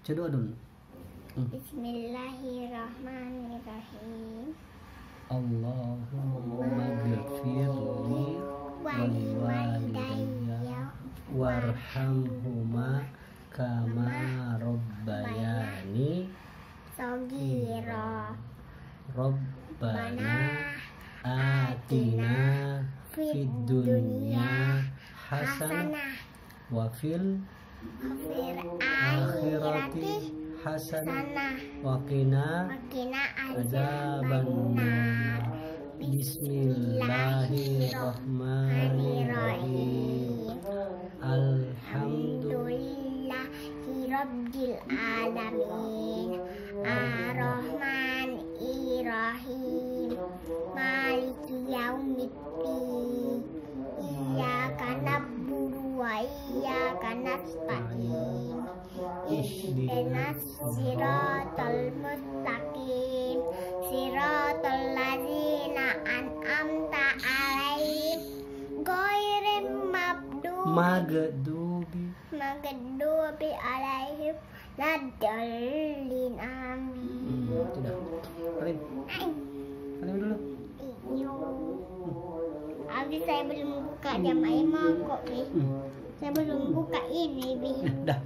Coba dulu. Bismillahirrahmanirrahim. Allahumma ghfirli waliwalidayya warhamhuma kama rabbayani Shaghira. Rabbana atina fid dunya hasanah wa fil akhirati hasanah wa qina adzabannar. Bismillahirrahmanirrahim. Alhamdulillahirabbil alamin. Ar-Rahmanir-Rahim. Maliki yaumiddin. Iyyaka na'budu wa iyyaka nasta'in. Ihdinas siratal mustaqim. Siratal ladzina an'amta 'alaihim ghairil maghdubi 'alaihim waladdallin. Amin. Sudah. Kalim dulu. Habis saya belum buka jam 5 kok, Bi. Saya belum buka ini, Bi. Dah.